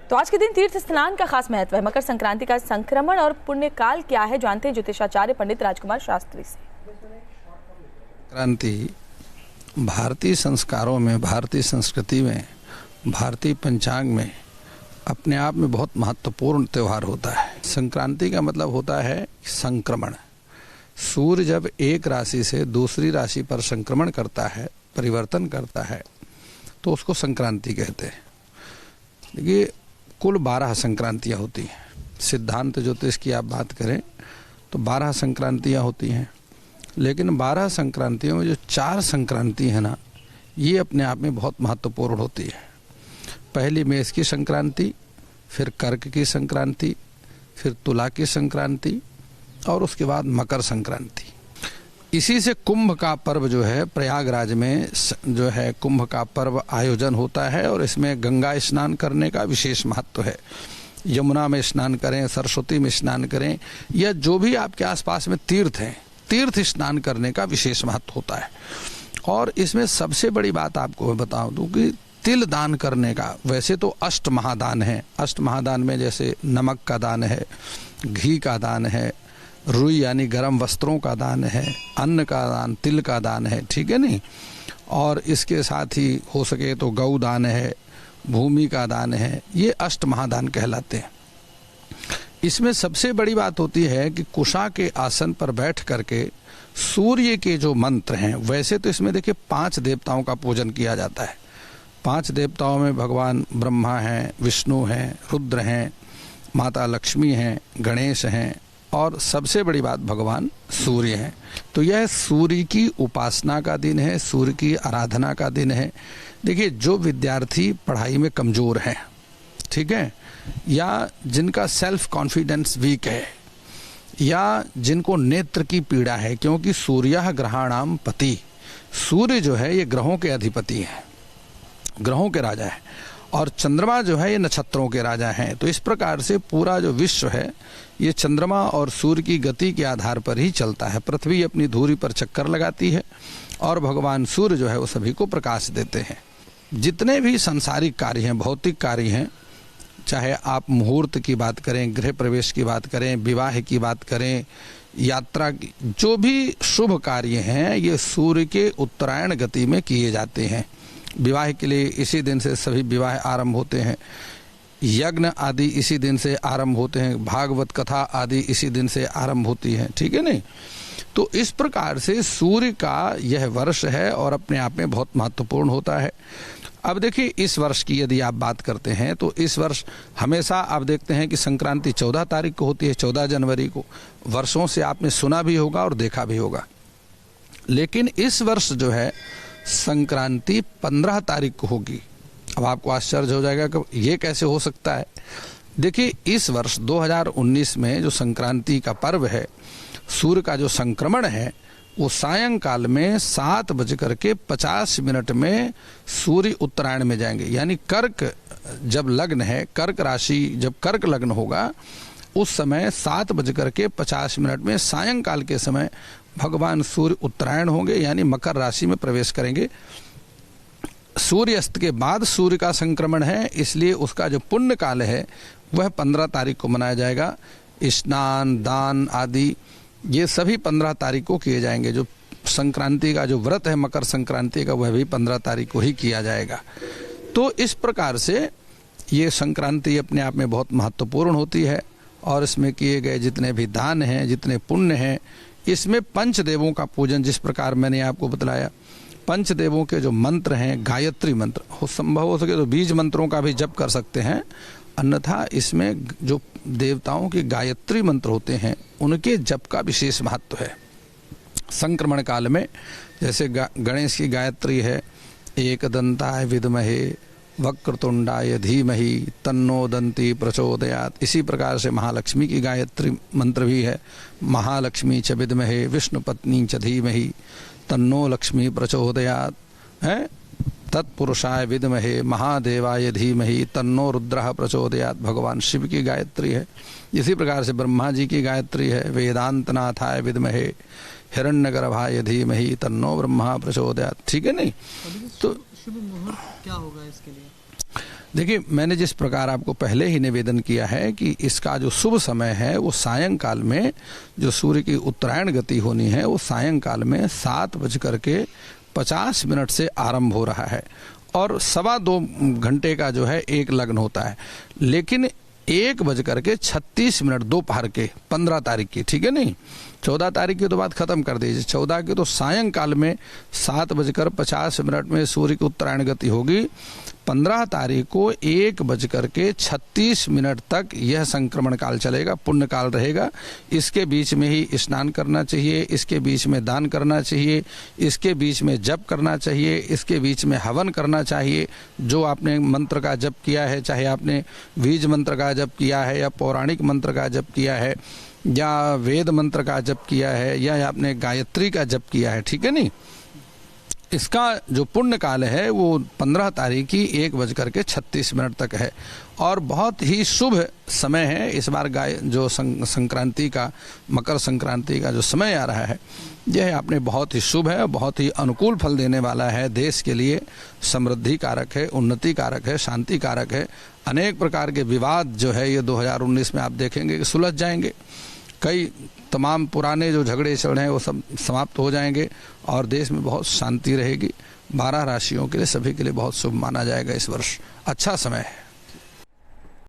तो आज के दिन तीर्थ स्नान का खास महत्व है। मकर संक्रांति का संक्रमण और पुण्य काल क्या है, जानते हैं ज्योतिषाचार्य पंडित राजकुमार शास्त्री से। संक्रांति भारतीय संस्कारों में, भारतीय संस्कृति में, भारतीय पंचांग में अपने आप में बहुत महत्वपूर्ण त्यौहार होता है। संक्रांति का मतलब होता है संक्रमण। सूर्य जब एक राशि से दूसरी राशि पर संक्रमण करता है, परिवर्तन करता है, तो उसको संक्रांति कहते हैं। देखिए, कुल 12 संक्रांतियाँ होती हैं। सिद्धांत ज्योतिष की आप बात करें तो 12 संक्रांतियाँ होती हैं, लेकिन 12 संक्रांतियों में जो 4 संक्रांति है ना, ये अपने आप में बहुत महत्वपूर्ण होती है। पहली मेष की संक्रांति, फिर कर्क की संक्रांति, फिर तुला की संक्रांति और उसके बाद मकर संक्रांति। इसी से कुंभ का पर्व जो है, प्रयागराज में जो है कुंभ का पर्व आयोजन होता है और इसमें गंगा स्नान करने का विशेष महत्व है। यमुना में स्नान करें, सरस्वती में स्नान करें, या जो भी आपके आसपास में तीर्थ हैं, तीर्थ स्नान करने का विशेष महत्व होता है। और इसमें सबसे बड़ी बात आपको मैं बता दूं कि तिल दान करने का, वैसे तो अष्ट महादान है। अष्ट महादान में जैसे नमक का दान है, घी का दान है, रुई यानी गर्म वस्त्रों का दान है, अन्न का दान, तिल का दान है, ठीक है नहीं। और इसके साथ ही हो सके तो गौ दान है, भूमि का दान है, ये अष्ट महादान कहलाते हैं। इसमें सबसे बड़ी बात होती है कि कुशा के आसन पर बैठ करके सूर्य के जो मंत्र हैं, वैसे तो इसमें देखिए 5 देवताओं का पूजन किया जाता है। 5 देवताओं में भगवान ब्रह्मा हैं, विष्णु हैं, रुद्र हैं, माता लक्ष्मी हैं, गणेश हैं और सबसे बड़ी बात भगवान सूर्य हैं। तो यह सूर्य की उपासना का दिन है, सूर्य की आराधना का दिन है। देखिए, जो विद्यार्थी पढ़ाई में कमज़ोर हैं, ठीक है, या जिनका सेल्फ कॉन्फिडेंस वीक है, या जिनको नेत्र की पीड़ा है, क्योंकि सूर्यः ग्रहाणाम पति, सूर्य जो है ये ग्रहों के अधिपति हैं, ग्रहों के राजा है, और चंद्रमा जो है ये नक्षत्रों के राजा हैं। तो इस प्रकार से पूरा जो विश्व है ये चंद्रमा और सूर्य की गति के आधार पर ही चलता है। पृथ्वी अपनी धुरी पर चक्कर लगाती है और भगवान सूर्य जो है वो सभी को प्रकाश देते हैं। जितने भी सांसारिक कार्य हैं, भौतिक कार्य हैं, चाहे आप मुहूर्त की बात करें, गृह प्रवेश की बात करें, विवाह की बात करें, यात्रा की, जो भी शुभ कार्य हैं ये सूर्य के उत्तरायण गति में किए जाते हैं। विवाह के लिए इसी दिन से सभी विवाह आरंभ होते हैं, यज्ञ आदि इसी दिन से आरंभ होते हैं, भागवत कथा आदि इसी दिन से आरंभ होती है, ठीक है नहीं। तो इस प्रकार से सूर्य का यह वर्ष है और अपने आप में बहुत महत्वपूर्ण होता है। अब देखिए, इस वर्ष की यदि आप बात करते हैं तो इस वर्ष हमेशा आप देखते हैं कि संक्रांति 14 तारीख को होती है, 14 जनवरी को। वर्षों से आपने सुना भी होगा और देखा भी होगा, लेकिन इस वर्ष जो है संक्रांति 15 तारीख को होगी। अब आपको आश्चर्य हो जाएगा कि ये कैसे हो सकता है। देखिए, इस वर्ष 2019 में जो संक्रांति का पर्व है, सूर्य का जो संक्रमण है, वो सायंकाल में 7:50 में सूर्य उत्तरायण में जाएंगे। यानी कर्क जब लग्न है, कर्क राशि जब कर्क लग्न होगा, उस समय 7:50 में सायंकाल के समय भगवान सूर्य उत्तरायण होंगे, यानी मकर राशि में प्रवेश करेंगे। सूर्यास्त के बाद सूर्य का संक्रमण है, इसलिए उसका जो पुण्य काल है वह 15 तारीख को मनाया जाएगा। स्नान, दान आदि ये सभी 15 तारीख को किए जाएंगे। जो संक्रांति का जो व्रत है मकर संक्रांति का, वह भी 15 तारीख को ही किया जाएगा। तो इस प्रकार से ये संक्रांति अपने आप में बहुत महत्वपूर्ण होती है और इसमें किए गए जितने भी दान हैं, जितने पुण्य हैं, इसमें पंचदेवों का पूजन, जिस प्रकार मैंने आपको बतलाया, पंचदेवों के जो मंत्र हैं, गायत्री मंत्र, हो संभव हो सके तो बीज मंत्रों का भी जप कर सकते हैं, अन्यथा इसमें जो देवताओं के गायत्री मंत्र होते हैं उनके जप का विशेष महत्व है। संक्रमण काल में जैसे गणेश की गायत्री है, एकदंताय विद्महे वक्रतुंडाय धीमहि तन्नो दंती प्रचोदयात। इसी प्रकार से महालक्ष्मी की गायत्री मंत्र भी है, महालक्ष्मी च विद्महे विष्णुपत्नी च धीमहि तन्नो लक्ष्मी प्रचोदयात, है तत्पुरुषाय विद्महे महादेवाय धीमहि तन्नो रुद्रः प्रचोदयात। भगवान शिव की गायत्री है। इसी प्रकार से ब्रह्मा जी की गायत्री है, वेदांतनाथाय विद्महे हिरण्यगर्भाय धीमहि तन्नो ब्रह्मा प्रचोदयात, ठीक है नहीं। तो शुभ मुहूर्त क्या होगा इसके लिए? देखिए, मैंने जिस प्रकार आपको पहले ही निवेदन किया है कि इसका जो शुभ समय है वो सायंकाल में, जो सूर्य की उत्तरायण गति होनी है वो सायंकाल में 7:50 से आरंभ हो रहा है और 2.25 घंटे का जो है एक लग्न होता है। लेकिन 1:36 दोपहर के 15 तारीख की, ठीक है नहीं, 14 तारीख की तो बात खत्म कर दीजिए, 14 की तो सायंकाल में 7:50 में सूर्य की उत्तरायण गति होगी। 15 तारीख को 1:36 तक यह संक्रमण काल चलेगा, पुण्य काल रहेगा। इसके बीच में ही स्नान करना चाहिए, इसके बीच में दान करना चाहिए, इसके बीच में जप करना चाहिए, इसके बीच में हवन करना चाहिए। जो आपने मंत्र का जप किया है, चाहे आपने बीज मंत्र का जप किया है या पौराणिक मंत्र का जप किया है या वेद मंत्र का जप किया है या आपने गायत्री का जप किया है, ठीक है नहीं, इसका जो पुण्य काल है वो 15 तारीख की 1:36 तक है और बहुत ही शुभ समय है। इस बार जो संक्रांति का, मकर संक्रांति का जो समय आ रहा है यह आपने बहुत ही शुभ है, बहुत ही अनुकूल फल देने वाला है। देश के लिए समृद्धि कारक है, उन्नति कारक है, शांति कारक है। अनेक प्रकार के विवाद जो है ये 2019 में आप देखेंगे कि सुलझ जाएंगे। कई तमाम पुराने जो झगड़े चल रहे हैं वो सब समाप्त हो जाएंगे और देश में बहुत शांति रहेगी। 12 राशियों के लिए, सभी के लिए बहुत शुभ माना जाएगा। इस वर्ष अच्छा समय है।